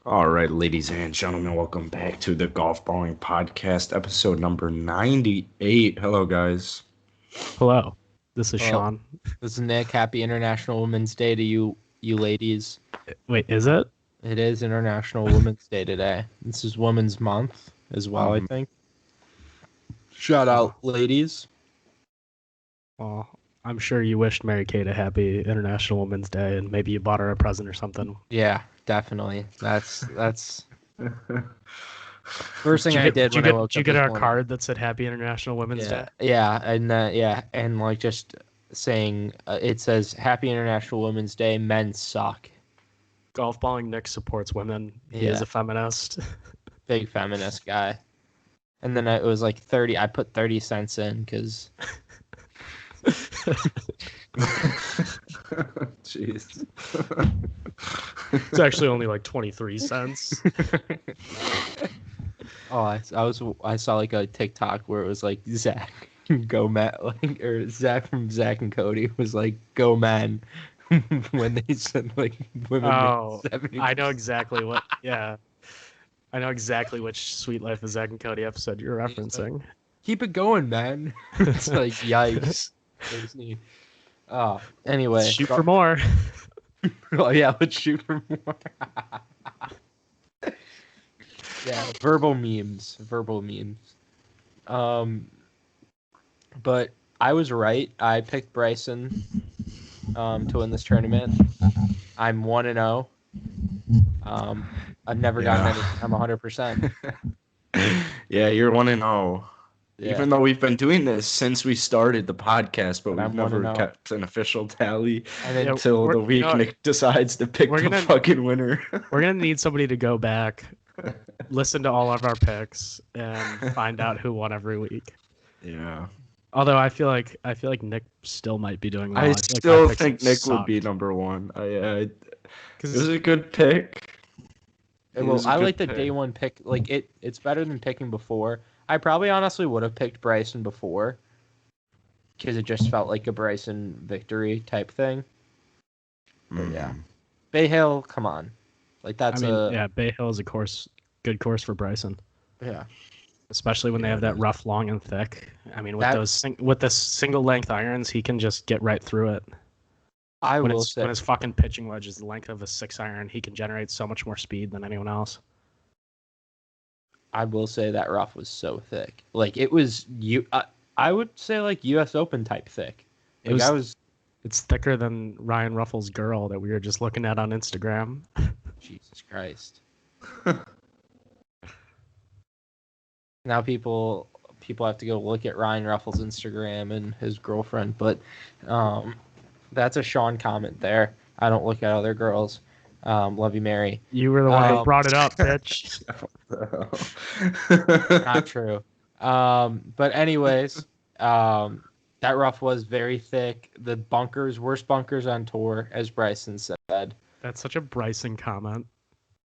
All right, ladies and gentlemen, welcome back to the Golfballing Podcast, episode number 98. Hello, guys. Hello, this is Well, Sean. this is Nick. Happy International Women's Day to you ladies. Wait, is it? It is International Women's Day today. This is Women's Month as well, I think. Shout out, ladies. Well, I'm sure you wished Mary Kate a happy International Women's Day, and maybe you bought her a present or something. Yeah, definitely. That's first thing I did Did when I woke you up get this our morning. card that said Happy International Women's Day? And like just saying it says Happy International Women's Day. Men suck. Golfballing Nick supports women. He is Yeah. a feminist. Big feminist guy. And then it was like 30. I put 30 cents in because. Jeez. It's actually only like 23 cents. I saw like a TikTok where it was like Zach go Matt or Zach from Zach and Cody was like go man when they said like women Oh, make 70%. I know exactly what. Yeah, I know exactly which Sweet Life of Zach and Cody episode you're referencing. Keep it going, man. It's like yikes. Anyway. Shoot for more. Oh yeah, let's shoot for more. Yeah, verbal memes. But I was right. I picked Bryson to win this tournament. I'm 1-0. I've never gotten any. I'm 100%. Yeah, you're 1-0. Yeah. Even though we've been doing this since we started the podcast, but But we've I'm never 1-0. kept an official tally And then Yeah, until we're- the you week know what? Nick decides to pick We're the gonna- fucking winner. We're gonna need somebody to go back, listen to all of our picks, and find out who won every week. Yeah. Although I feel like Nick still might be doing well. I feel like still my picks think Nick would sucked. be number one. It was 'Cause a good pick. It well, was a I good like the pick. day one pick. Like it's better than picking before. I probably honestly would have picked Bryson before, because it just felt like a Bryson victory type thing. But yeah. Bay Hill, come on, like that's yeah, Bay Hill is good course for Bryson, yeah. especially when they have Yeah, it that is. rough, long, and thick. I mean, with That- with the single length irons, he can just get right through it. I When will his say when his fucking pitching wedge is the length of a 6-iron, he can generate so much more speed than anyone else. that rough was so thick. Like it was I would say like U.S. Open type thick. It Like was- I was It's thicker than Ryan Ruffles' girl that we were just looking at on Instagram. Jesus Christ. Now people have to go look at Ryan Ruffles' Instagram and his girlfriend, but that's a Sean comment there. I don't look at other girls. Love you, Mary. You were the one who Um, brought it up, bitch. Not true. But anyways, that rough was very thick. The bunkers, worst bunkers on tour, as Bryson said. That's such a Bryson comment.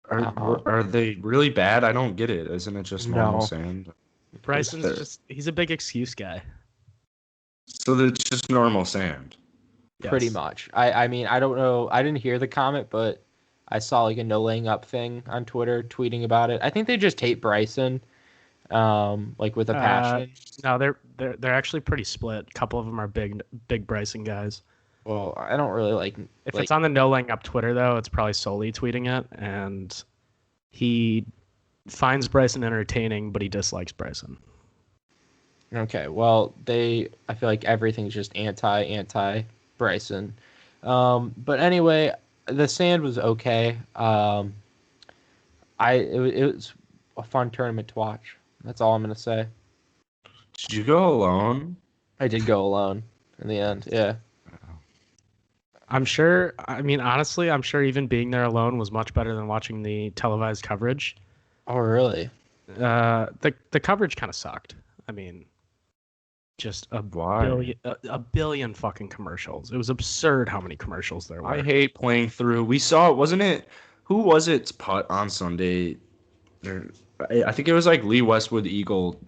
Are they really bad? I don't get it. Isn't it just normal No. sand? Bryson's Fair. he's a big excuse guy. So it's just normal sand. Pretty Yes. much. I mean, I don't know. I didn't hear the comment, but I saw like a no laying up thing on Twitter tweeting about it. I think they just hate Bryson, like with a passion. No, they're actually pretty split. A couple of them are big Bryson guys. Well, I don't really like. If like, it's on the no laying up Twitter though, it's probably solely tweeting it, and he finds Bryson entertaining, but he dislikes Bryson. Okay, well, I feel like everything's just anti Bryson. But anyway, the sand was okay. It was a fun tournament to watch. That's all I'm gonna say. Did you go alone? I did go alone in the end. Yeah. I'm sure. I mean, honestly, I'm sure even being there alone was much better than watching the televised coverage. Oh, really? The coverage kind of sucked. I mean, just Why? a billion fucking commercials. It was absurd how many commercials there were. I hate playing through. We saw, wasn't it? Who was it putt on Sunday? I think it was like Lee Westwood Eagle.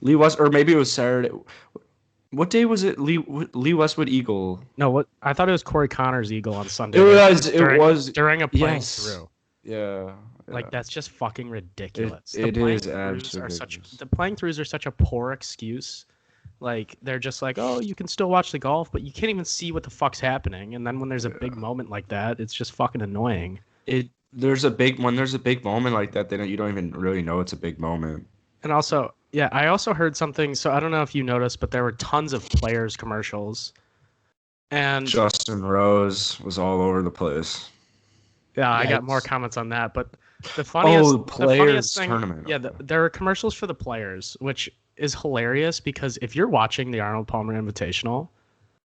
Or maybe it was Saturday. What day was it? Lee Westwood Eagle. No, what I thought it was Corey Connor's eagle on Sunday. It was during a playing yes. through. Yeah. Like that's just fucking ridiculous. It is absolutely. The playing throughs are such a poor excuse. Like they're just like, oh, you can still watch the golf, but you can't even see what the fuck's happening. And then when there's a big moment like that, it's just fucking annoying. There's a big moment like that, then you don't even really know it's a big moment. And also, yeah, I also heard something. So I don't know if you noticed, but there were tons of players commercials. And Justin Rose was all over the place. yeah, I got more comments on that. But the funniest thing, tournament. Yeah, there are commercials for the players, which is hilarious because if you're watching the Arnold Palmer Invitational,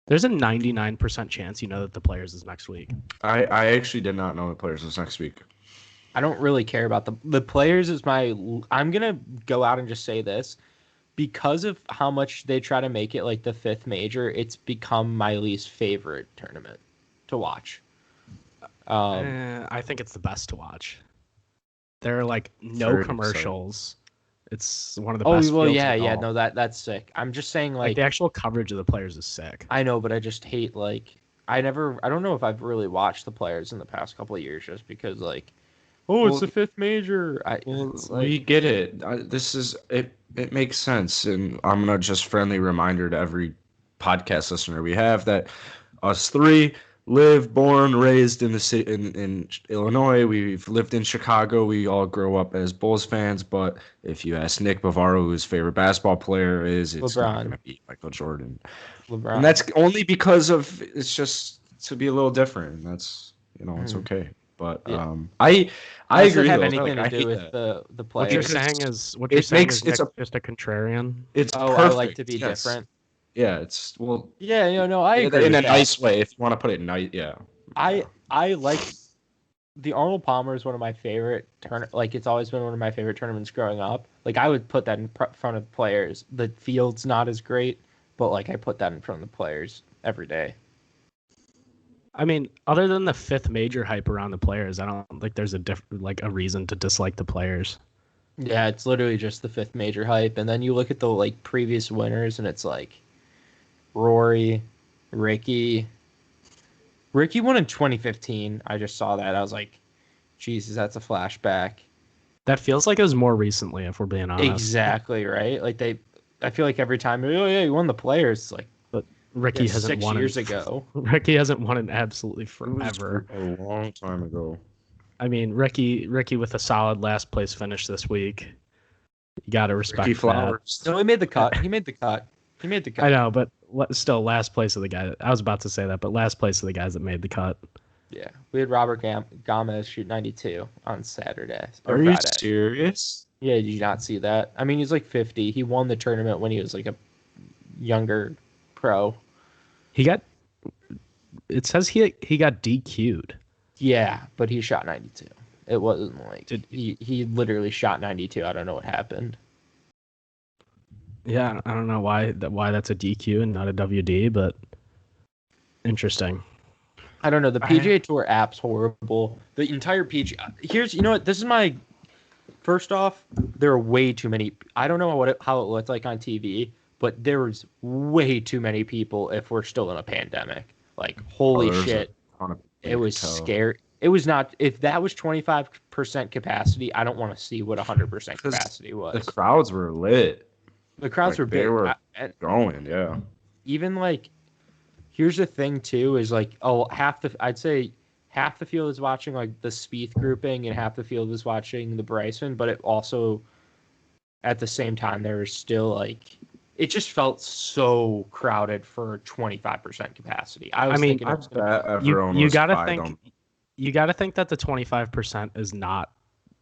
there's a 99% chance you know that the players is next week. I actually did not know the players was next week. I don't really care about the players. I'm gonna go out and just say this. Because of how much they try to make it like the fifth major, it's become my least favorite tournament to watch. I think it's the best to watch. There are like no commercials. It's one of the best. Oh well, yeah, no, that's sick. I'm just saying like the actual coverage of the players is sick. I know, but I just hate like I don't know if I've really watched the players in the past couple of years just because like it's the fifth major. We get it. It makes sense, and I'm gonna just friendly reminder to every podcast listener we have that us three live, born, raised in the city in Illinois. We've lived in Chicago. We all grow up as Bulls fans. But if you ask Nick Bavaro who his favorite basketball player is, it's LeBron. not gonna be Michael Jordan. LeBron. And that's only because of it's just to be a little different. That's it's okay. But yeah. I agree. Have though. anything like, to do with the players. What you're saying is just a contrarian. It's perfect. I like to be different. Yeah, it's Yeah, I agree in with a that. nice way. If you want to put it nice, yeah. I like the Arnold Palmer is one of my favorite like it's always been one of my favorite tournaments growing up. Like I would put that in front of the players. The field's not as great, but like I put that in front of the players every day. I mean, other than the fifth major hype around the players, I don't think there's a reason to dislike the players. Yeah, it's literally just the fifth major hype, and then you look at the like previous winners, and it's like Rory, Ricky. Ricky won in 2015. I just saw that. I was like, Jesus, that's a flashback. That feels like it was more recently, if we're being honest. Exactly, right? Like I feel like every time, oh yeah, you won the players. It's like, but Ricky hasn't 6 won years ago. Ricky hasn't won in absolutely forever. A long time ago. I mean, Ricky with a solid last place finish this week. You got to respect Ricky Flowers. that. No, he made the cut. He made the cut. I know, but still, last place of the guy. I was about to say that, but last place of the guys that made the cut. Yeah, we had Robert Gomez shoot 92 on Saturday. Are you serious? Yeah, did you not see that? I mean, he's like 50. He won the tournament when he was like a younger pro. It says he got DQ'd. Yeah, but he shot 92. It wasn't like he literally shot 92. I don't know what happened. Yeah, I don't know why that's a DQ and not a WD, but interesting. I don't know. The PGA Tour app's horrible. The entire PGA. You know what? This is my. First off, there are way too many. I don't know how it looked like on TV, but there was way too many people if we're still in a pandemic. Like, holy shit. It was scary. It was not. If that was 25% capacity, I don't want to see what 100% capacity was. The crowds were lit. The crowds were big. They were going, yeah. Even like, here's the thing too: is like, I'd say half the field is watching like the Spieth grouping, and half the field is watching the Bryson. But it also, at the same time, there was still like, it just felt so crowded for 25% capacity. You got to think that the 25% is not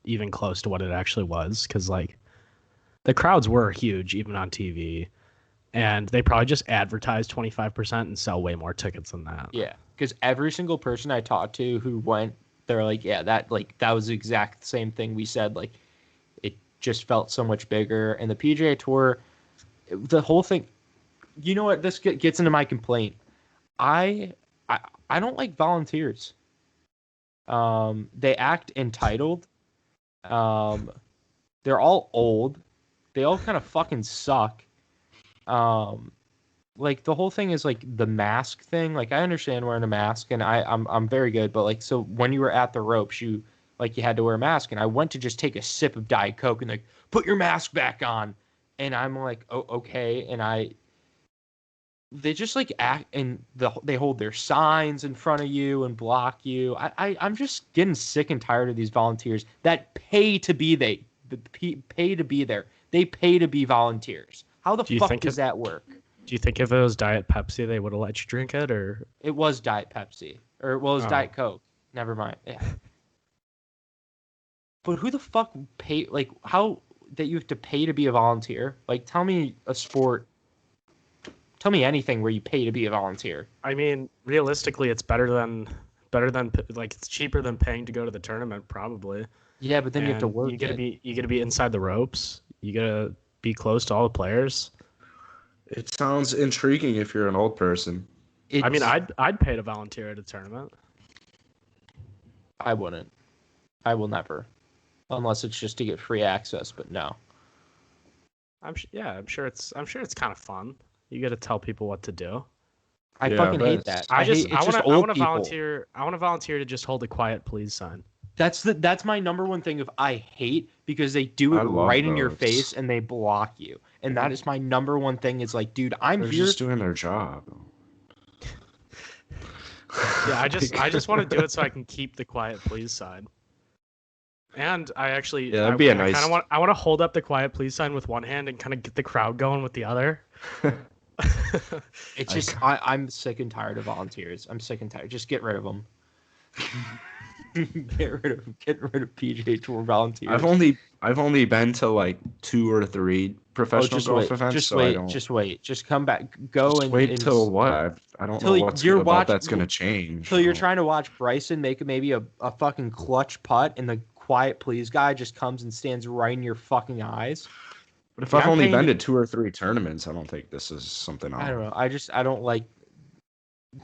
even close to what it actually was, because like. The crowds were huge, even on TV, and they probably just advertised 25% and sell way more tickets than that. Yeah, because every single person I talked to who went, they're like, yeah, that was the exact same thing we said. Like, it just felt so much bigger. And the PGA Tour, the whole thing, you know what? This gets into my complaint. I don't like volunteers. They act entitled. They're all old. They all kind of fucking suck. Like the whole thing is like the mask thing. Like I understand wearing a mask and I'm very good, but like so when you were at the ropes, you like you had to wear a mask. And I went to just take a sip of Diet Coke and like, put your mask back on. And I'm like, oh, okay. And they just like act and they hold their signs in front of you and block you. I'm just getting sick and tired of these volunteers that pay to be pay to be there. They pay to be volunteers. How the fuck does that work? Do you think if it was Diet Pepsi, they would have let you drink it, or it was Diet Pepsi, or it was Diet Coke? Never mind. Yeah. But who the fuck pay? Like, how that you have to pay to be a volunteer? Like, tell me a sport. Tell me anything where you pay to be a volunteer. I mean, realistically, it's better than like it's cheaper than paying to go to the tournament, probably. Yeah, but then you have to work. You gotta be inside the ropes. You gotta be close to all the players. It sounds intriguing if you're an old person. I mean, I'd pay to volunteer at a tournament. I wouldn't. I will never, unless it's just to get free access. But no. I'm sure it's kind of fun. You got to tell people what to do. I fucking hate that. I want to volunteer. I want to volunteer to just hold a quiet please sign. That's my number one thing of I hate, because they do it right in your face and they block you. And that is my number one thing. Is like, dude, They're just doing their job. Yeah, I just want to do it so I can keep the quiet please sign. And that'd be a nice. I want to hold up the quiet please sign with one hand and kind of get the crowd going with the other. It's just I'm sick and tired of volunteers. I'm sick and tired. Just get rid of them. Get rid of PGA Tour volunteers. I've only been to like 2 or 3 professional golf events. Just wait. Just come back. Go and wait till what? I don't know what's about that's gonna change. So you're trying to watch Bryson make maybe a fucking clutch putt, and the quiet please guy just comes and stands right in your fucking eyes. But if I've only been to 2 or 3 tournaments, I don't think this is something. I don't know. I don't like.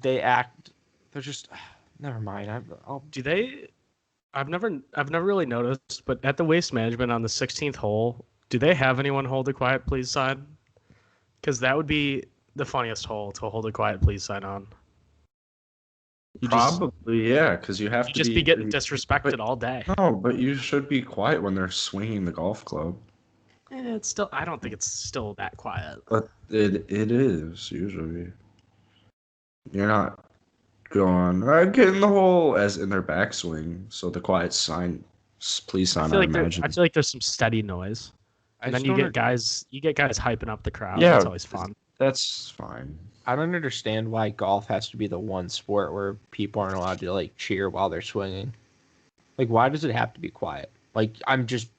They act. They're just. Never mind. Do they? I've never really noticed, but at the Waste Management on the 16th hole, do they have anyone hold a quiet please sign? Because that would be the funniest hole to hold a quiet please sign on. Probably, yeah, because you have to just be getting disrespected all day. No, but you should be quiet when they're swinging the golf club. It's still. I don't think it's still that quiet. But it is usually. You're not going get in the hole as in their backswing. So the quiet sign, please sign. I feel like there's some steady noise, and then you get guys hyping up the crowd. Yeah, that's always fun. That's fine. I don't understand why golf has to be the one sport where people aren't allowed to like cheer while they're swinging. Like, why does it have to be quiet? Like, I'm just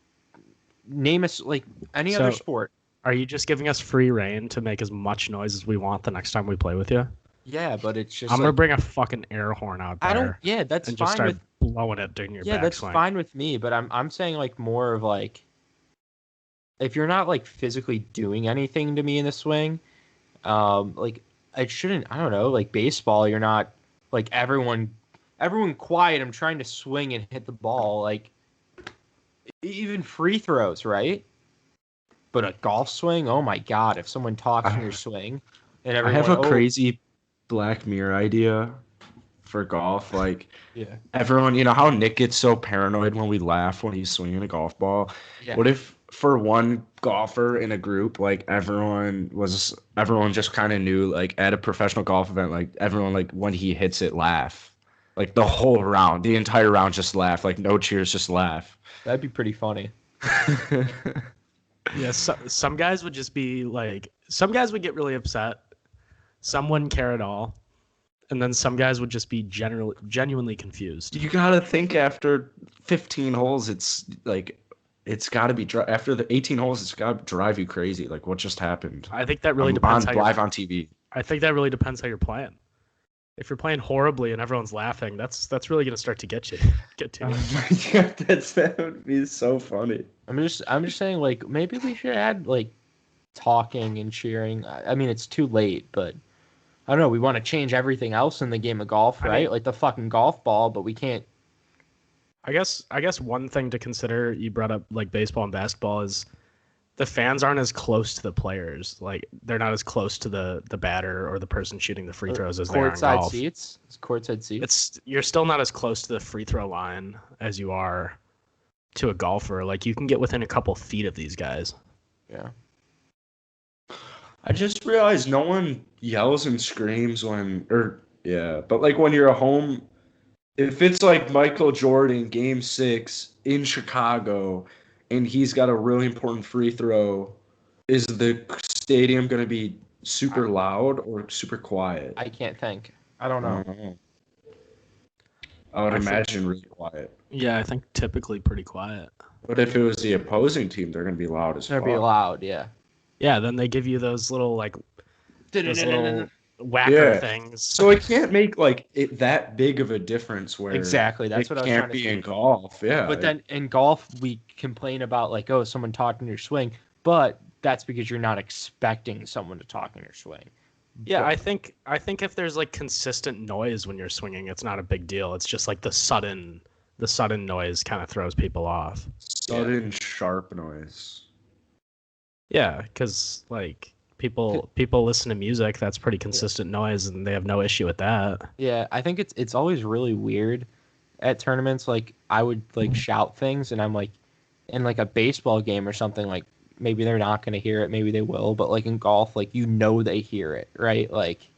name us like any other sport. Are you just giving us free reign to make as much noise as we want the next time we play with you? Yeah, but it's just. I'm gonna bring a fucking air horn out there. I don't. Yeah, that's and fine. Just start blowing it during your backswing. Yeah, that's fine with me. But I'm saying like more of like, if you're not like physically doing anything to me in the swing, like it shouldn't. I don't know. Like baseball, you're not like everyone quiet. I'm trying to swing and hit the ball. Like even free throws, right? But a golf swing, oh my god! If someone talks in your swing, and everyone, I have a crazy Black Mirror idea for golf. Like, yeah, everyone, you know how Nick gets so paranoid when we laugh when he's swinging a golf ball. Yeah. What if for one golfer in a group, like everyone just kind of knew, like at a professional golf event, like everyone, like when he hits it, laugh, like the whole round, the entire round, just laugh, like no cheers, just laugh. That'd be pretty funny. Yeah, some guys would just be like, some guys would get really upset. Some wouldn't care at all. And then some guys would just be genuinely confused. You got to think after 15 holes, it's like, it's got to be, after the 18 holes, it's got to drive you crazy. Like, what just happened? I think that really depends. Live on TV. I think that really depends how you're playing. If you're playing horribly and everyone's laughing, that's really going to start to get to you. That would be so funny. I'm just saying, like, maybe we should add like talking and cheering. I mean, it's too late, but I don't know. We want to change everything else in the game of golf, right? I mean, like the fucking golf ball, but we can't. I guess one thing to consider, you brought up like baseball and basketball, is the fans aren't as close to the players. Like they're not as close to the batter or the person shooting the free throws as they are in golf. Seats? It's courtside seats. You're still not as close to the free throw line as you are to a golfer. Like you can get within a couple feet of these guys. Yeah. I just realized no one yells and screams but like when you're at home, if it's like Michael Jordan, Game 6 in Chicago, and he's got a really important free throw, is the stadium going to be super loud or super quiet? I can't think. I don't know. I would imagine really quiet. Yeah, I think typically pretty quiet. But if it was the opposing team, they're going to be loud as fuck. They're going to be loud, yeah. Yeah, then they give you those little whacker things. So it can't make like it that big of a difference where exactly that's what I was trying to say. Can't be in golf, yeah. But then in golf we complain about like, oh, someone talking your swing, but that's because you're not expecting someone to talk in your swing. Yeah, I think if there's like consistent noise when you're swinging, it's not a big deal. It's just like the sudden noise kind of throws people off. Sudden sharp noise. Yeah, because like people listen to music that's pretty consistent noise, and they have no issue with that. Yeah, I think it's always really weird at tournaments. Like I would like shout things, and I'm like in like a baseball game or something. Like maybe they're not going to hear it, maybe they will, but like in golf, like they hear it, right? Like,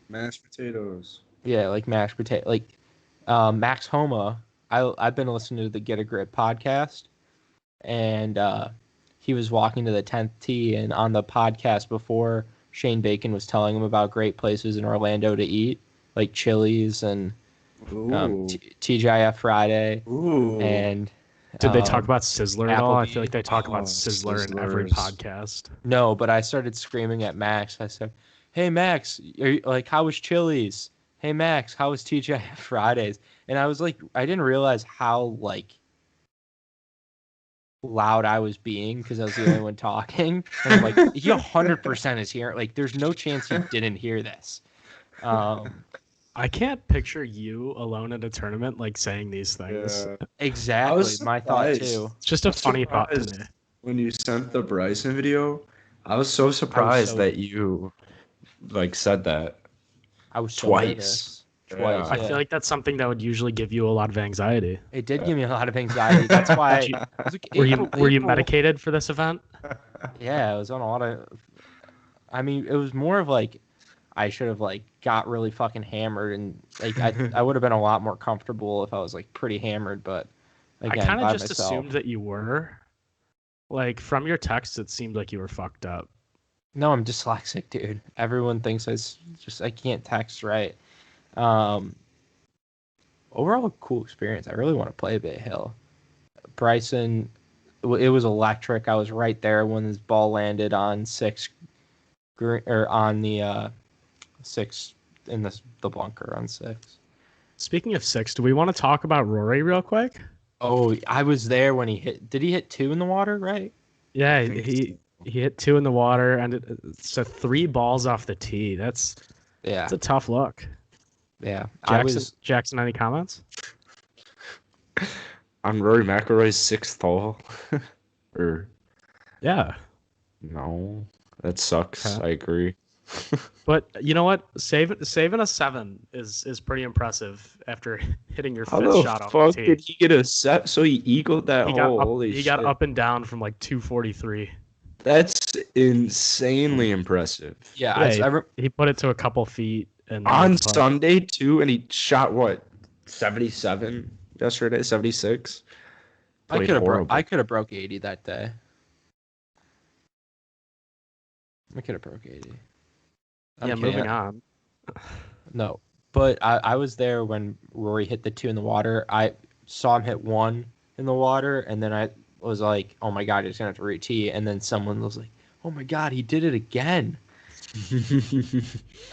mashed potatoes. Yeah, like mashed potato. Like Max Homa. I've been listening to the Get a Grip podcast, and he was walking to the 10th tee, and on the podcast before, Shane Bacon was telling him about great places in Orlando to eat, like Chili's and TGIF Friday. Ooh. And did they talk about Sizzler at all? I feel like they talk about Sizzler in every podcast. No, but I started screaming at Max. I said, "Hey Max, how was Chili's? Hey Max, how was TGIF Fridays?" And I was like, I didn't realize how like loud I was being because I was the only one talking. And I'm like, he 100% is here. Like, there's no chance he didn't hear this. I can't picture you alone at a tournament like saying these things. Yeah. Exactly, my thought too. It's just a funny thought to me. When you sent the Bryson video, I was so surprised that you like said that. I was twice. Twice. I feel like that's something that would usually give you a lot of anxiety. It did give me a lot of anxiety. That's why. Were you medicated for this event? Yeah, I was on a lot of. I mean, it was more of like I should have like got really fucking hammered, and like I would have been a lot more comfortable if I was like pretty hammered. But again, I kind of just assumed that you were. Like from your text, it seemed like you were fucked up. No, I'm dyslexic, dude. Everyone thinks I can't text right. Overall, a cool experience. I really want to play Bay Hill. Bryson, it was electric. I was right there when his ball landed on on the 6 in the bunker on 6. Speaking of 6, do we want to talk about Rory real quick? Oh, I was there when he hit. Did he hit 2 in the water? Right? Yeah, he hit 2 in the water, and it's 3 balls off the tee. That's a tough look. Yeah. Jackson, any comments? On Rory McIlroy's 6th hole? Yeah. No, that sucks. I agree. But you know what? Saving a 7 is pretty impressive after hitting your 5th shot off the tee. Did he get a set? So he eagled that hole. He got up and down from like 243. That's insanely impressive. Yeah, he put it to a couple feet. And on Sunday too, and he shot what 77 yesterday, 76. I could have broke 80 that day. I could have broke 80. Yeah, moving on. No, but I was there when Rory hit the 2 in the water. I saw him hit 1 in the water, and then I was like, "Oh my god, he's gonna have to re-tee." And then someone was like, "Oh my god, he did it again."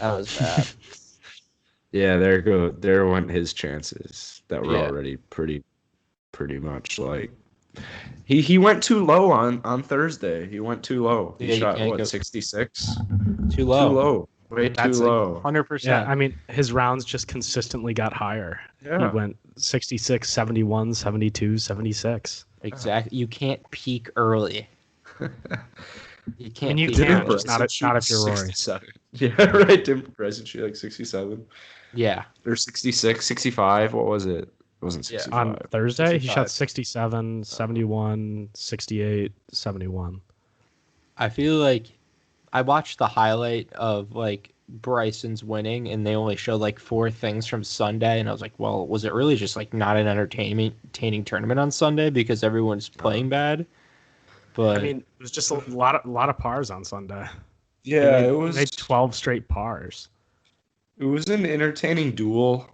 That was bad. Yeah, there went his chances that were already pretty much like he went too low on Thursday. He went too low. He shot what 66? Too low. Too low. Way too low. 100%. Yeah, I mean, his rounds just consistently got higher. Yeah. He went 66, 71, 72, 76. Exactly. You can't peak early. You can't. You peak can, early. just not if you're Rory. 67. Yeah, right. Didn't Bryson shoot like 67? Yeah. Or 66, 65. What was it? It wasn't 65. On Thursday, 65. he shot 67, 71, 68, 71. I feel like I watched the highlight of like Bryson's winning, and they only showed like 4 things from Sunday, and I was like, well, was it really just like not an entertaining tournament on Sunday because everyone's playing bad? But I mean, it was just a lot of pars on Sunday. Yeah, it was. Made 12 straight pars. It was an entertaining duel.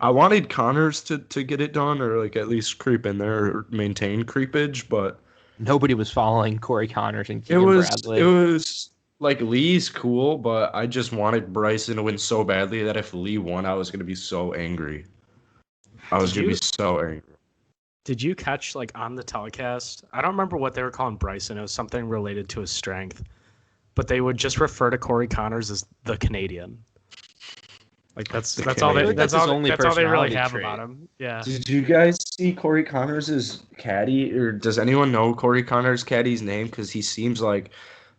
I wanted Connors to get it done, or like at least creep in there, or maintain creepage, but nobody was following Corey Connors and Keegan Bradley. It was like Lee's cool, but I just wanted Bryson to win so badly that if Lee won, I was gonna be so angry. I was gonna be so angry. Did you catch like on the telecast? I don't remember what they were calling Bryson. It was something related to his strength, but they would just refer to Corey Connors as the Canadian. Like that's all they really have about him. Yeah. Did you guys see Corey Connors' caddy, or does anyone know Corey Connors' caddy's name? Because he seems like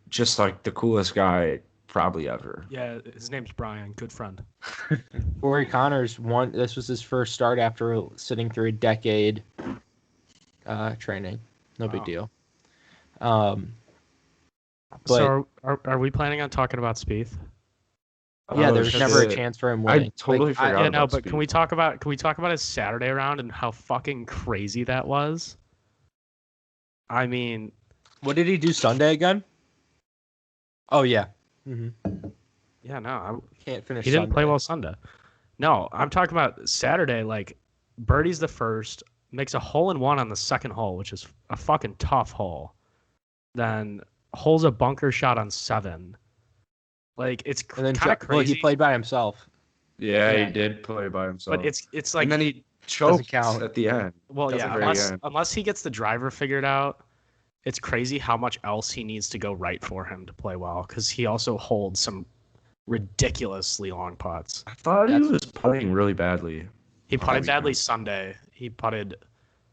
just like the coolest guy probably ever. Yeah, his name's Brian. Good friend. Corey Connors won. This was his first start after sitting through a decade training. No big deal. But, so are we planning on talking about Spieth? Yeah, there's never a chance for him winning. I totally forgot. But Spieth. Can we talk about his Saturday round and how fucking crazy that was? I mean, what did he do Sunday again? Oh yeah. Mm-hmm. Yeah, no, I can't finish. He didn't play well Sunday. No, I'm talking about Saturday. Like, birdie's the first, makes a hole-in-one on the second hole, which is a fucking tough hole. Then holes a bunker shot on 7. Like, it's kind of crazy. Well, he played by himself. Yeah, he did play by himself. But it's like, and then he choked at the end. Well, yeah, unless he gets the driver figured out. It's crazy how much else he needs to go right for him to play well, because he also holds some ridiculously long putts. I thought he was putting really badly. He putted badly Sunday. He putted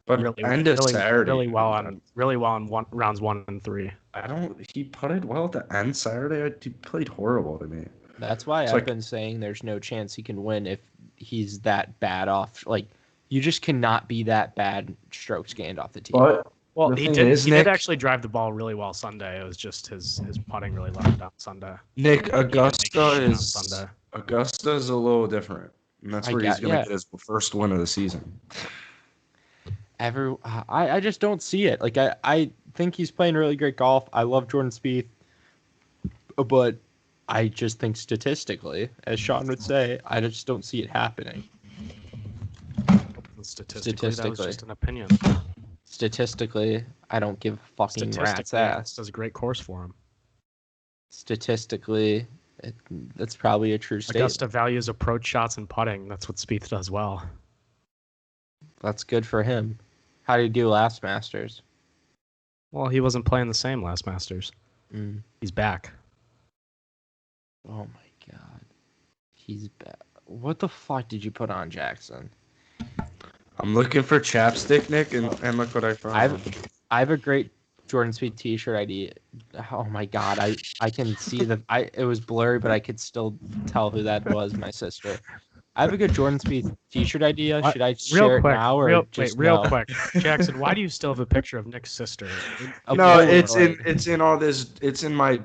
Saturday really well on rounds 1 and 3. He putted well at the end Saturday. He played horrible to me. That's why I've been saying there's no chance he can win if he's that bad off. Like, you just cannot be that bad strokes gained off the tee. Well, he did actually drive the ball really well Sunday. It was just his putting really let him down Sunday. Nick, Augusta is a little different. And that's where he's going to get his first win of the season. I just don't see it. Like, I think he's playing really great golf. I love Jordan Spieth. But I just think statistically, as Sean would say, I just don't see it happening. Statistically, that was just an opinion. Statistically, I don't give a fucking rat's ass. That's a great course for him. Statistically, that's probably a true statement. Augusta values approach shots and putting. That's what Spieth does well. That's good for him. How did he do last Masters? Well, he wasn't playing the same last Masters. He's back. Oh my god. He's back. What the fuck did you put on, Jackson? I'm looking for chapstick, Nick, and look what I found. I have a great Jordan Spieth t-shirt idea. Oh my god, I can see it was blurry, but I could still tell who that was, my sister. I have a good Jordan Spieth t-shirt idea. Should I share it now or real quick? Jackson, why do you still have a picture of Nick's sister? No, it's in all this. It's in my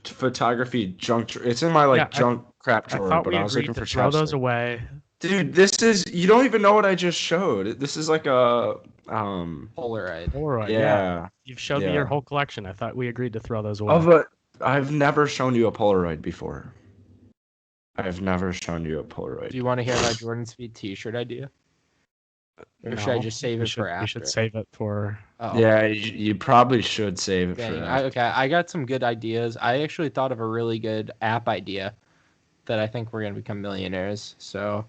photography junk. It's in my junk crap drawer. I thought we agreed to throw those away. Dude, you don't even know what I just showed. This is like a Polaroid. Yeah. You've showed me your whole collection. I thought we agreed to throw those away. I've never shown you a Polaroid before. I've never shown you a Polaroid. Do you want to hear my Jordan Spieth t-shirt idea? Or should I just save it for after? We should save it for... Oh. Yeah, you probably should save it for after. I got some good ideas. I actually thought of a really good app idea that I think we're going to become millionaires. So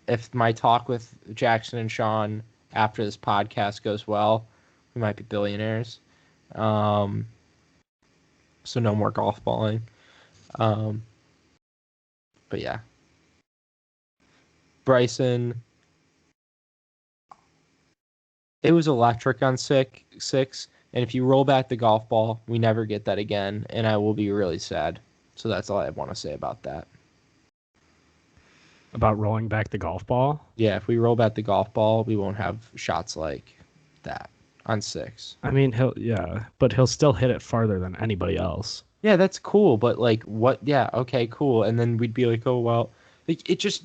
if my talk with Jackson and Sean after this podcast goes well, we might be billionaires. So no more golf balling. But yeah, Bryson. It was electric on six, and if you roll back the golf ball, we never get that again, and I will be really sad. So that's all I want to say about that. About rolling back the golf ball? Yeah, if we roll back the golf ball, we won't have shots like that on 6. I mean, but he'll still hit it farther than anybody else. Yeah, that's cool, but like what? Yeah, okay, cool. And then we'd be like, oh well, like it just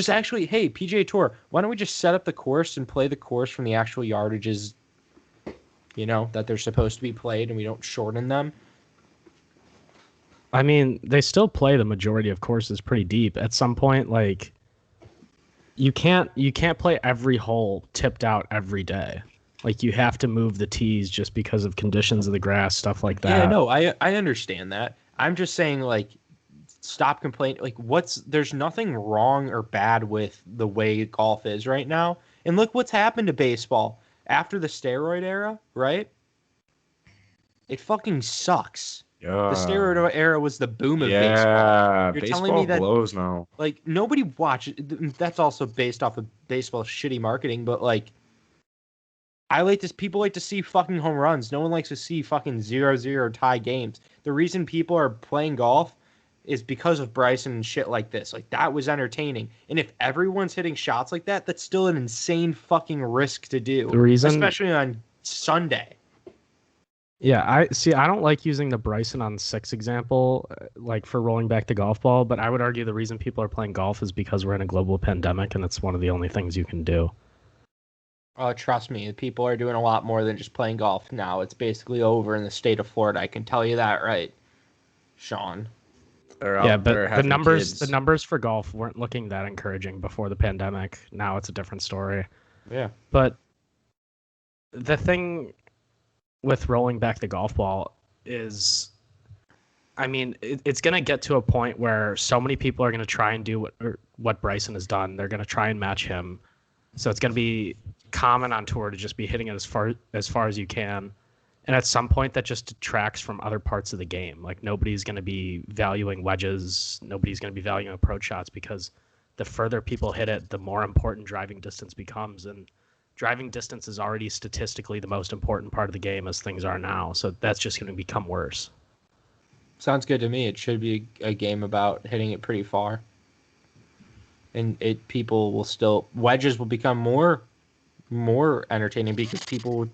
actually, hey, PGA Tour, why don't we just set up the course and play the course from the actual yardages, that they're supposed to be played, and we don't shorten them? I mean, they still play the majority of courses pretty deep. At some point, like you can't play every hole tipped out every day. Like you have to move the tees just because of conditions of the grass, stuff like that. Yeah, no, I understand that. I'm just saying, like, stop complaining. Like, there's nothing wrong or bad with the way golf is right now. And look what's happened to baseball after the steroid era, right? It fucking sucks. Yeah. The steroid era was the boom of baseball. Yeah, You're baseball telling me that blows now. Like nobody watches. That's also based off of baseball's shitty marketing, but like people like to see fucking home runs. No one likes to see fucking 0-0 tie games. The reason people are playing golf is because of Bryson and shit like this. Like that was entertaining. And if everyone's hitting shots like that, that's still an insane fucking risk to do. Especially on Sunday. Yeah, I don't like using the Bryson on 6 example, like for rolling back the golf ball, but I would argue the reason people are playing golf is because we're in a global pandemic and it's one of the only things you can do. Oh, trust me, people are doing a lot more than just playing golf now. It's basically over in the state of Florida. I can tell you that, right, Sean? Yeah, but the numbers for golf weren't looking that encouraging before the pandemic. Now it's a different story. Yeah. But the thing with rolling back the golf ball is, I mean, it's going to get to a point where so many people are going to try and do what Bryson has done. They're going to try and match him. So it's going to be common on tour to just be hitting it as far as you can. And at some point that just detracts from other parts of the game. Like nobody's going to be valuing wedges. Nobody's going to be valuing approach shots because the further people hit it, the more important driving distance becomes. And driving distance is already statistically the most important part of the game as things are now. So that's just going to become worse. Sounds good to me. It should be a game about hitting it pretty far. And wedges will become more entertaining because people would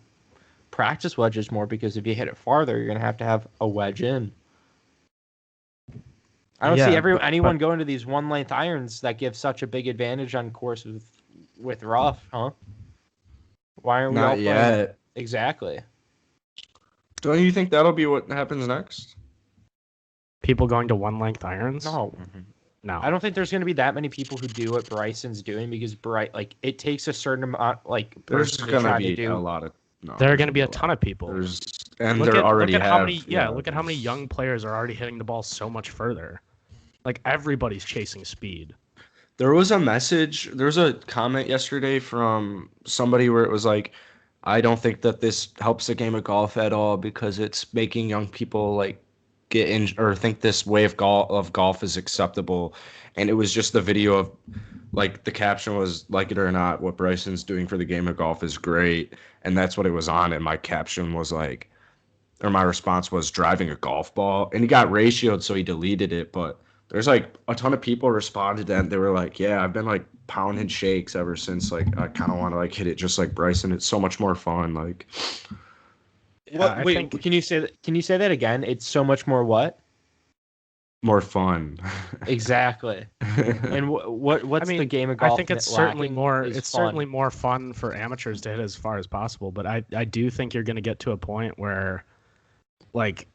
practice wedges more, because if you hit it farther, you're going to have a wedge in. I don't see anyone going to these 1-length irons that give such a big advantage on courses with rough, huh? Why aren't we all playing? Not yet. Exactly. Don't you think that'll be what happens next? People going to 1-length irons? No. Mm-hmm. No. I don't think there's going to be that many people who do what Bryson's doing, because it takes a certain amount, there's going to be a lot of... No, there are going to be a ton of people. Look at how many young players are already hitting the ball so much further. Like everybody's chasing speed. There was a comment yesterday from somebody where it was like, I don't think that this helps the game of golf at all because it's making young people like get in or think this way of golf is acceptable. And it was just the video of like the caption was, like it or not, what Bryson's doing for the game of golf is great. And that's what it was on. And my caption was like, or my response was driving a golf ball. And he got ratioed, so he deleted it. But there's like a ton of people responded and they were like, yeah, I've been like pounding shakes ever since. Like, I kind of want to like hit it just like Bryson. It's so much more fun. Like, can you say that again? It's so much more what? More fun. Exactly. And what's the game of golf? I think it's certainly more. It's certainly more fun for amateurs to hit as far as possible. But I do think you're going to get to a point where, like,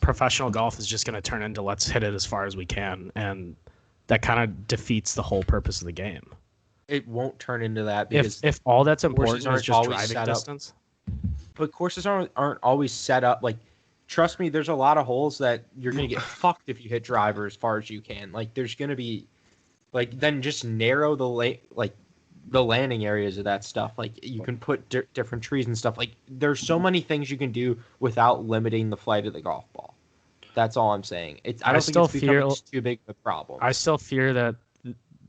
professional golf is just going to turn into let's hit it as far as we can, and that kind of defeats the whole purpose of the game. It won't turn into that because if all that's important is just driving distance. But courses aren't always set up like. Trust me, there's a lot of holes that you're going to get fucked if you hit driver as far as you can. Like, there's going to be, like, then just narrow the landing areas of that stuff. Like, you can put different trees and stuff. Like, there's so many things you can do without limiting the flight of the golf ball. That's all I'm saying. I don't think it's becoming too big of a problem. I still fear that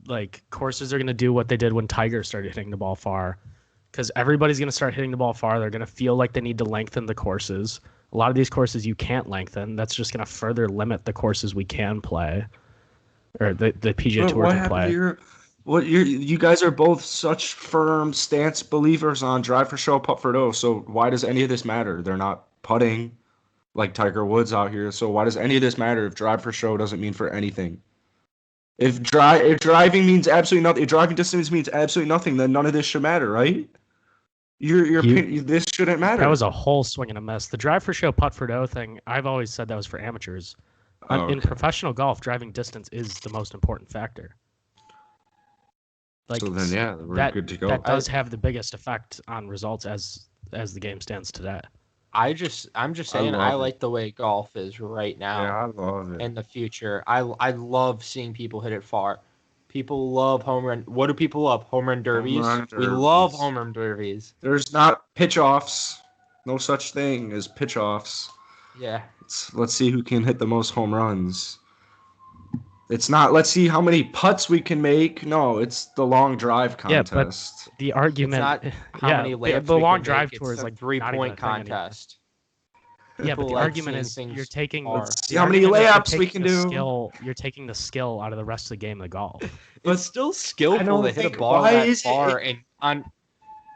like courses are going to do what they did when Tiger started hitting the ball far, because everybody's going to start hitting the ball far. They're going to feel like they need to lengthen the courses. A lot of these courses you can't lengthen. That's just going to further limit the courses we can play, or the PGA Tour can play. You guys are both such firm stance believers on drive for show, putt for dough. So why does any of this matter? They're not putting like Tiger Woods out here. So why does any of this matter if drive for show doesn't mean for anything? If driving means absolutely nothing, if driving distance means absolutely nothing, then none of this should matter, right? This shouldn't matter. That was a whole swing and a miss. The drive for show, putt for dough thing, I've always said that was for amateurs. In professional golf, driving distance is the most important factor. Like, so then, yeah, we're good to go. That does have the biggest effect on results as the game stands today. I'm just saying I like the way golf is right now. Yeah, I love it. In the future, I love seeing people hit it far. People love home run. What do people love? Home run derbies. We love home run derbies. There's not pitch offs. No such thing as pitch offs. Yeah. Let's see who can hit the most home runs. It's not, let's see how many putts we can make. No, it's the long drive contest. Yeah, but the argument, it's not how many layups the long drive make. tour is like 3-point contest. Yeah, but the argument is you're taking. Let's see how many layups we can do. You're taking the skill out of the rest of the game of golf. It's still skillful to hit a ball that far and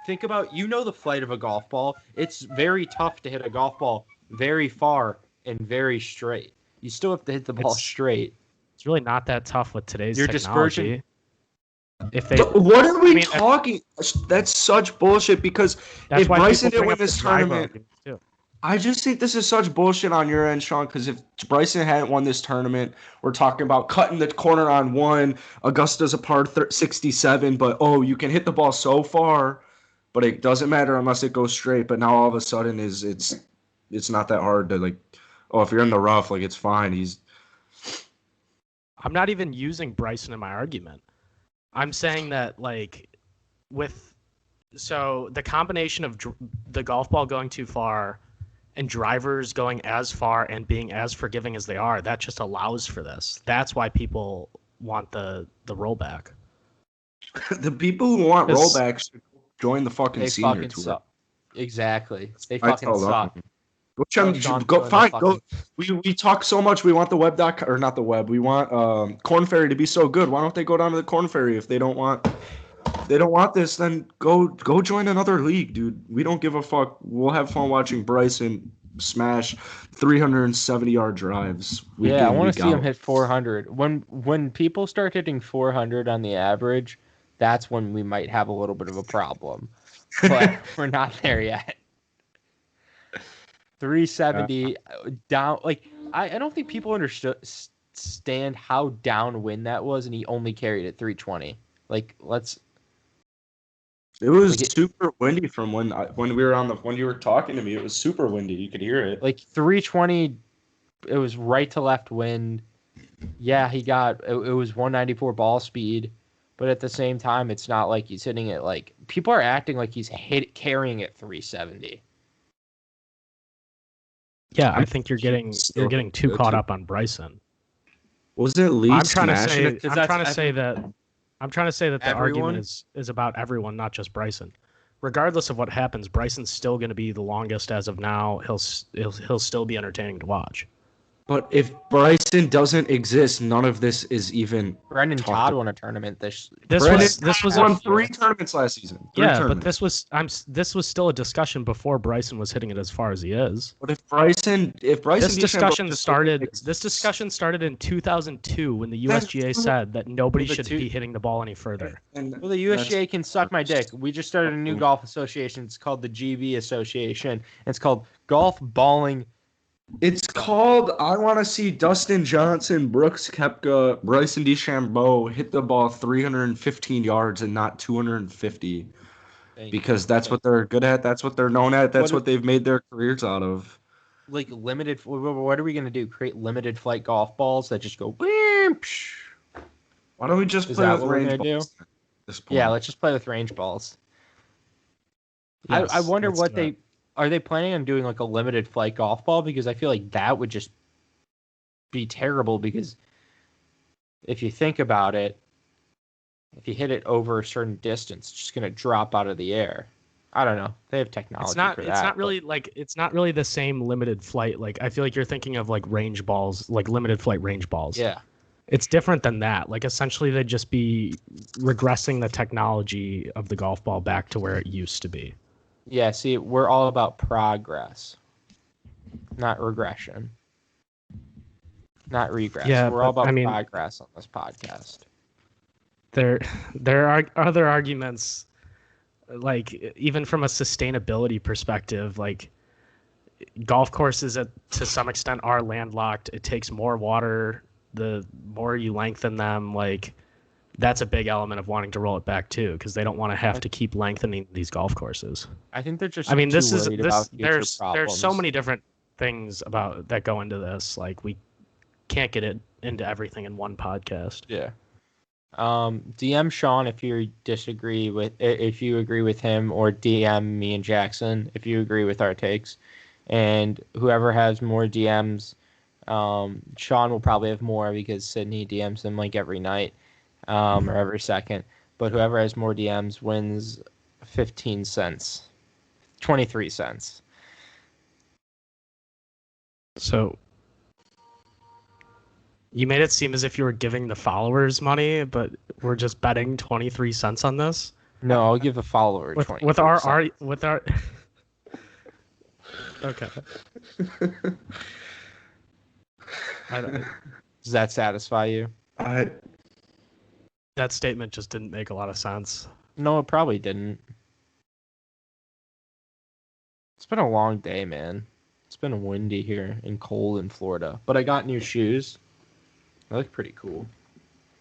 think about the flight of a golf ball. It's very tough to hit a golf ball very far and very straight. You still have to hit the ball straight. It's really not that tough with today's technology. What are we talking? That's such bullshit because if Bryson didn't win this tournament, I just think this is such bullshit on your end, Sean, because if Bryson hadn't won this tournament, we're talking about cutting the corner on one, Augusta's a par 67, but you can hit the ball so far, but it doesn't matter unless it goes straight. But now all of a sudden it's not that hard to if you're in the rough, it's fine. I'm not even using Bryson in my argument. I'm saying that so the combination of the golf ball going too far and drivers going as far and being as forgiving as they are, that just allows for this. That's why people want the rollback. The people who want rollbacks should join the fucking senior tour. Exactly. They fucking suck. Go fine. Go. We talk so much. We want the web or not the web. We want Corn Ferry to be so good. Why don't they go down to the Corn Ferry if they don't want? They don't want this. Then go join another league, dude. We don't give a fuck. We'll have fun watching Bryson smash 370-yard drives. I want to see him hit 400. When people start hitting 400 on the average, that's when we might have a little bit of a problem. But we're not there yet. 370 down. I don't think people understand how downwind that was, and he only carried at 320. It was super windy from when we were when you were talking to me. It was super windy. You could hear it. 320. It was right to left wind. Yeah, he got it was 194 ball speed, but at the same time, it's not like he's hitting it people are acting like he's carrying at 370. Yeah, I think you're getting too caught up on Bryson. Was it Lee? I'm trying to say that the argument is about everyone, not just Bryson. Regardless of what happens, Bryson's still going to be the longest as of now. He'll still be entertaining to watch. But if Bryson doesn't exist, none of this is even. Brendan Todd won a tournament. This was won 3 tournaments last season. But this was still a discussion before Bryson was hitting it as far as he is. But if Bryson this discussion started in 2002 when the USGA said that nobody should be hitting the ball any further. Well, the USGA can suck my dick. We just started a new golf association. It's called the GB Association. It's called Golfballing. It's called, I want to see Dustin Johnson, Brooks Koepka, Bryson DeChambeau hit the ball 315 yards and not 250. Because that's what they're good at. That's what they're known at. That's what they've made their careers out of. Limited, what are we going to do? Create limited flight golf balls that just go, wham, psh. Why don't we just play with range balls at this point? Yeah, let's just play with range balls. Yes, I wonder what are they planning on doing a limited flight golf ball? Because I feel like that would just be terrible because if you think about it, if you hit it over a certain distance, it's just going to drop out of the air. I don't know. They have technology for that. It's not really the same limited flight. Like, I feel like you're thinking of like range balls, like limited flight range balls. Yeah. It's different than that. Like, essentially, they'd just be regressing the technology of the golf ball back to where it used to be. Yeah, see, we're all about progress, not regression. Not regress. Yeah, we're all about progress on this podcast. There are other arguments, like even from a sustainability perspective, like golf courses to some extent are landlocked. It takes more water the more you lengthen them. Like that's a big element of wanting to roll it back too, because they don't want to have to keep lengthening these golf courses. I think they're just. There's so many different things about that go into this. Like we can't get it into everything in one podcast. Yeah. DM Sean if you agree with him, or DM me and Jackson if you agree with our takes, and whoever has more DMs, Sean will probably have more because Sydney DMs him like every night, or every second. But whoever has more DMs wins 15 cents, 23 cents. So. You made it seem as if you were giving the followers money, but we're just betting 23 cents on this. No, I'll give the follower 20 with our Okay. Does that satisfy you? That statement just didn't make a lot of sense. No, it probably didn't. It's been a long day, man. It's been windy here and cold in Florida, but I got new shoes. They look pretty cool.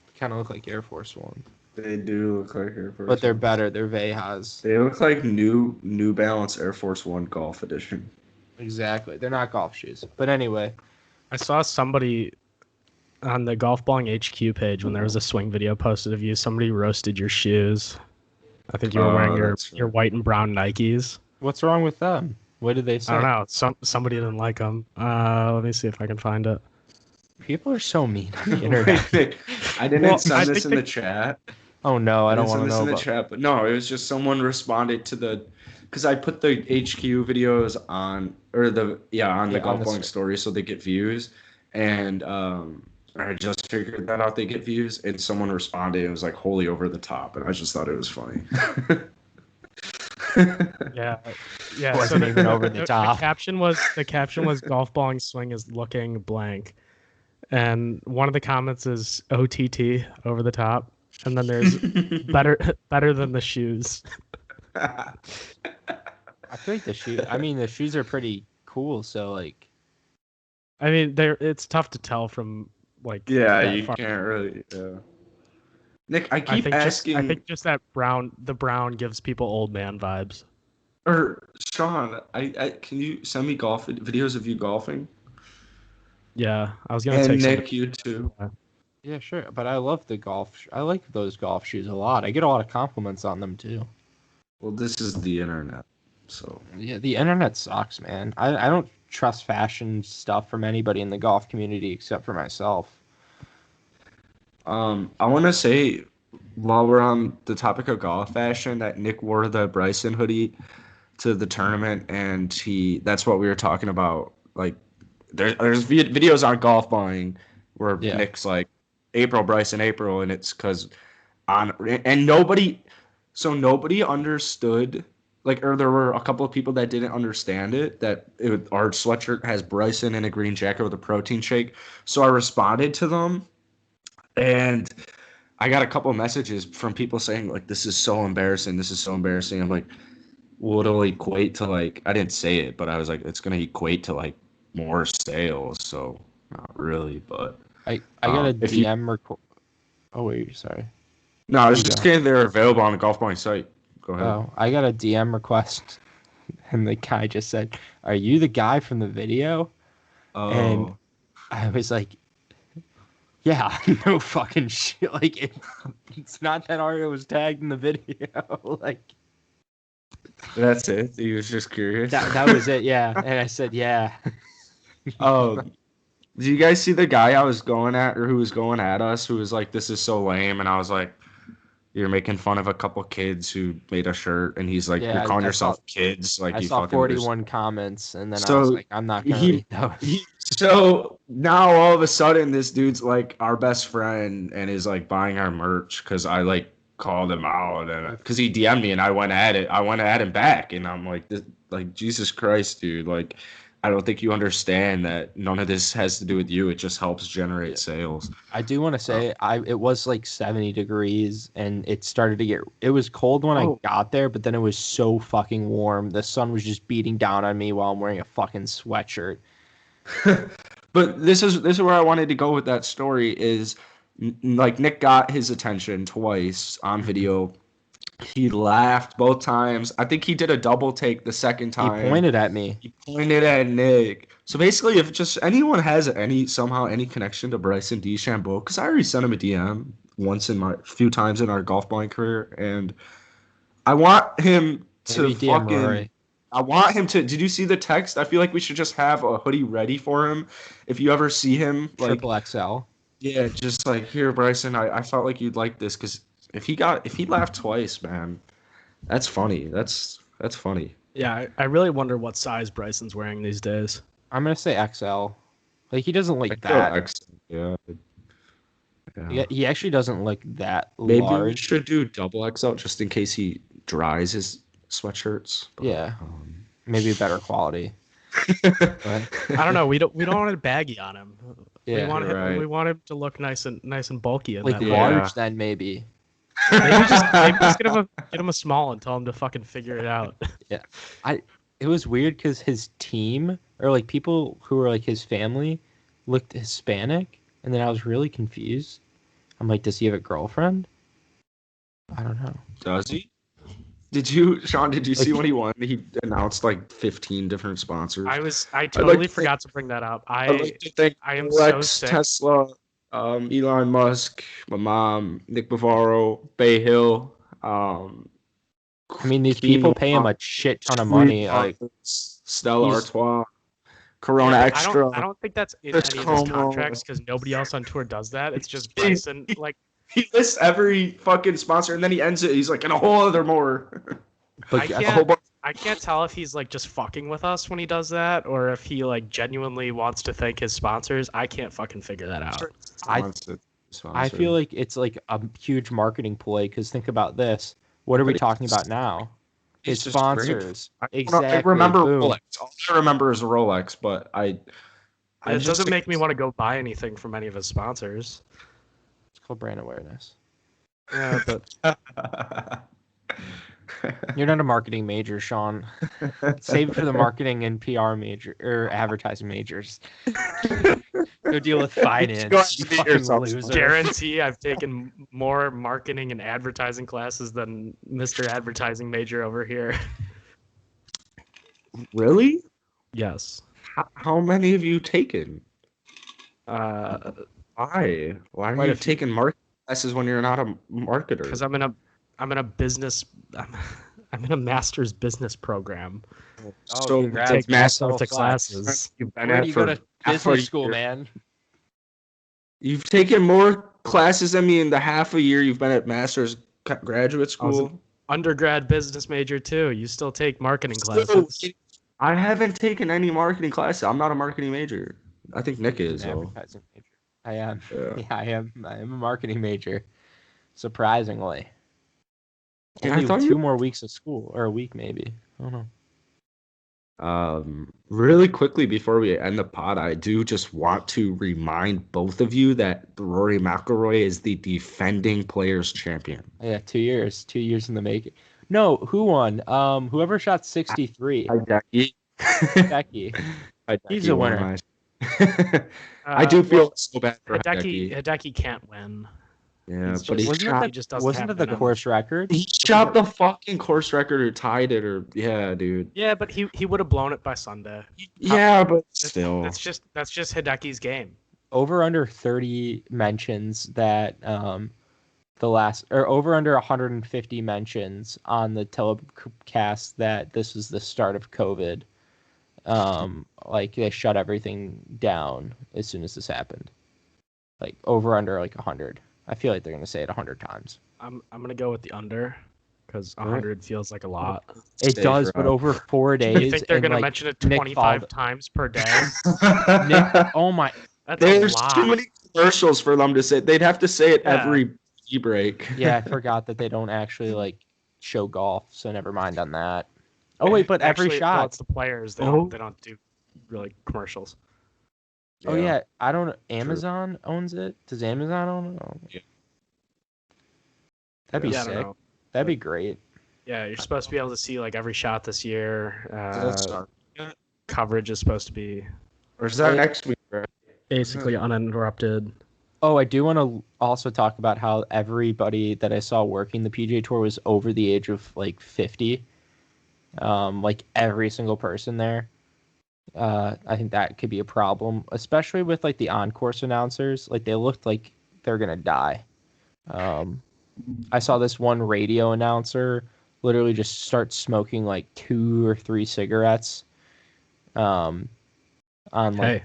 They kind of look like Air Force One. They do look like Air Force. But they're better. They're Vehas. They look like New Balance Air Force One Golf Edition. Exactly. They're not golf shoes. But anyway. I saw somebody on the Golfballing HQ page when there was a swing video posted of you. Somebody roasted your shoes. I think you were wearing your white and brown Nikes. What's wrong with them? What did they say? I don't know. Somebody didn't like them. Let me see if I can find it. People are so mean on the internet. I didn't send this in the chat. Oh no, I don't want to know about this in the chat. But no, it was just someone responded to the, because I put the HQ videos on the Golfballing story so they get views, and I just figured that out. They get views, and someone responded. It was like wholly over the top, and I just thought it was funny. Yeah. Wasn't even over the top. The caption was Golfballing swing is looking blank. And one of the comments is OTT over the top, and then there's better than the shoes. I feel like the shoes are pretty cool. So like, I mean, it's tough to tell from like. Yeah, you can't really. Yeah. Nick, I think just that the brown gives people old man vibes. Or Sean, can you send me golf videos of you golfing? Yeah, I was gonna take Nick, you too. Yeah, sure. But I love the golf. I like those golf shoes a lot. I get a lot of compliments on them too. Well, this is the internet, so yeah, the internet sucks, man. I don't trust fashion stuff from anybody in the golf community except for myself. I want to say, while we're on the topic of golf fashion, that Nick wore the Bryson hoodie to the tournament, and that's what we were talking about. Like, there's videos on Golfballing where Nick's like, Bryson, April, and it's because nobody understood, like, or there were a couple of people that didn't understand it, that our sweatshirt has Bryson in a green jacket with a protein shake. So I responded to them, and I got a couple of messages from people saying, like, this is so embarrassing. I'm like, well, it'll equate to, like, I didn't say it, but I was like, it's going to equate to, like, more sales. So not really, but I got a DM record. Oh, wait, sorry. No, I was just kidding. They're available on the Golfballing site. Go ahead. Oh, I got a DM request, and the guy just said, "Are you the guy from the video?" Oh. And I was like, "Yeah, no fucking shit. Like, it's not that Ario was tagged in the video. Like, that's it. He was just curious. That was it. Yeah." And I said, "Yeah." Oh, Did you guys see the guy I was going at, or who was going at us, who was like, "This is so lame," and I was like, "You're making fun of a couple kids who made a shirt," and he's like, "You're Yeah, calling I saw yourself kids, like I you saw fucking." 41 comments, and then I was So like, I'm not gonna he, read those. so now all of a sudden this dude's like our best friend and is like buying our merch because I like called him out and because he DM'd me and I went at him back and I'm like this, like Jesus Christ, dude, like I don't think you understand that none of this has to do with you. It just helps generate sales. I do want to say it was like 70 degrees and it was cold when I got there, but then it was so fucking warm. The sun was just beating down on me while I'm wearing a fucking sweatshirt. But this is where I wanted to go with that story is like Nick got his attention twice on video. He laughed both times. I think he did a double take the second time. He pointed at me. He pointed at Nick. So basically, if just anyone has any connection to Bryson DeChambeau, because I already sent him a DM once in my few times in our golf-balling career, and I want him to fucking. I want him to. Did you see the text? I feel like we should just have a hoodie ready for him. If you ever see him, like triple XL. Yeah, just like here, Bryson. I felt like you'd like this because if he laughed twice, man, that's funny. That's funny. Yeah, I really wonder what size Bryson's wearing these days. I'm gonna say XL. Like he doesn't like that. Yeah. He actually doesn't look that Maybe large. we should do double XL just in case he dries his sweatshirts. But, yeah, maybe better quality. But, I don't know. We don't want it baggy on him. Yeah, we want him to look nice and bulky. Like large, then maybe. Maybe just get him a small and tell him to fucking figure it out. Yeah, it was weird because his team or like people who were like his family looked Hispanic, and then I was really confused. I'm like, does he have a girlfriend? I don't know. Does he? Sean, did you see when he won? He announced like 15 different sponsors. I totally forgot to bring that up. I like to thank I am Lex, so sick. Tesla, Elon Musk, my mom, Nick Bavaro, Bay Hill. I mean, these people pay him a shit ton of money. Like Stella Artois, Corona Extra. I don't think that's in any of his contracts because nobody else on tour does that. It's just Bryson. Like he lists every fucking sponsor and then he ends it. He's like, and a whole other more. But I can't tell if he's like just fucking with us when he does that, or if he like genuinely wants to thank his sponsors. I can't fucking figure that out. I feel like it's like a huge marketing ploy because think about this. What are we talking about now? His sponsors. Exactly. I remember Rolex. All I remember is Rolex, but it doesn't make me want to go buy anything from any of his sponsors. It's called brand awareness. Yeah, but you're not a marketing major, Sean. Save it for the marketing and PR major or advertising majors. Go deal with finance. You fucking loser. Guarantee I've taken more marketing and advertising classes than Mr. Advertising major over here. Really? Yes. How many have you taken? Why? Why are you taking marketing classes when you're not a marketer? Because I'm in a business. I'm in a master's business program. So you take master classes. Where do you go to business school, man? You've taken more classes than me in the half a year you've been at master's graduate school. I was an undergrad business major too. You still take marketing classes. I haven't taken any marketing classes. I'm not a marketing major. I think Nick is. Advertising major. I am. Yeah, I am. I am a marketing major. Surprisingly. Yeah, I thought 2 more weeks of school, or a week maybe. I don't know. Really quickly before we end the pod, I do just want to remind both of you that Rory McIlroy is the defending Players Champion. Yeah, 2 years. 2 years in the making. No, who won? Whoever shot 63. Becky. He's a winner. I do feel so bad for Hideki can't win. Yeah, but wasn't it the course record? He shot the fucking course record or tied it yeah, dude. Yeah, but he would have blown it by Sunday. Yeah, but still. That's just Hideki's game. Over under 30 mentions that over under 150 mentions on the telecast that this was the start of COVID. Like they shut everything down as soon as this happened. Like over under like 100. I feel like they're gonna say it 100 times. I'm gonna go with the under because 100 feels like a lot. It does, but over 4 days. You think they're gonna mention it 25 times per day? Oh my! There's too many commercials for them to say. They'd have to say it every tea break. Yeah, I forgot that they don't actually like show golf, so never mind on that. Oh wait, but actually, every shot. Well, it's the players. They don't do really commercials. Yeah. Oh yeah, I don't. Amazon owns it. Does Amazon own it? Yeah. That'd be sick. That'd be great. Yeah, you're supposed to be able to see like every shot this year. Coverage is supposed to be. Or is that next week? Right? Basically uninterrupted. Oh, I do want to also talk about how everybody that I saw working the PGA Tour was over the age of like 50. Like every single person there. I think that could be a problem, especially with like the on-course announcers. Like they looked like they're gonna die. I saw this one radio announcer literally just start smoking like 2 or 3 cigarettes. On like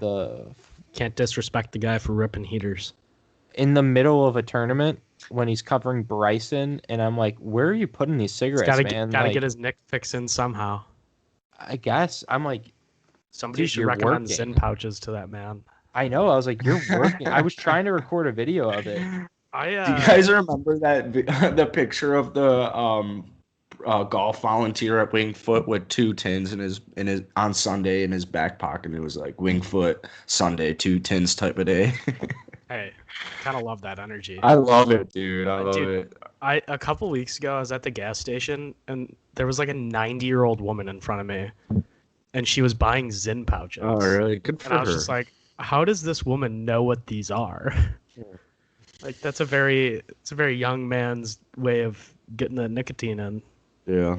can't disrespect the guy for ripping heaters in the middle of a tournament when he's covering Bryson, and I'm like, where are you putting these cigarettes, man? Gotta get his Nick fix in somehow. I guess I'm like, somebody should recommend Zyn pouches to that man. I know. I was like, you're working. I was trying to record a video of it. Do you guys remember that the picture of the golf volunteer at Winged Foot with 2 tins in his on Sunday in his back pocket? It was like Winged Foot Sunday, 2 tins type of day. Hey, kind of love that energy. I love it, dude. I love it. A couple weeks ago, I was at the gas station and there was like a 90-year-old woman in front of me, and she was buying Zyn pouches. Oh, really? Good for her. And I was just like, how does this woman know what these are? Like it's a very young man's way of getting the nicotine in. Yeah.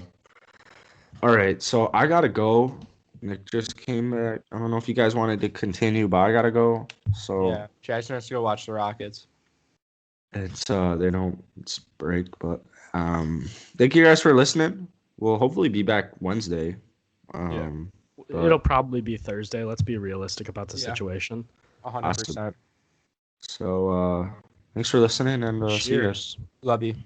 All right, so I gotta go. Nick just came back. I don't know if you guys wanted to continue, but I gotta go. So yeah, Jackson has to go watch the Rockets. It's it's break, but thank you guys for listening. We'll hopefully be back Wednesday. It'll probably be Thursday. Let's be realistic about the situation. 100%. So thanks for listening, and see you guys. Love you.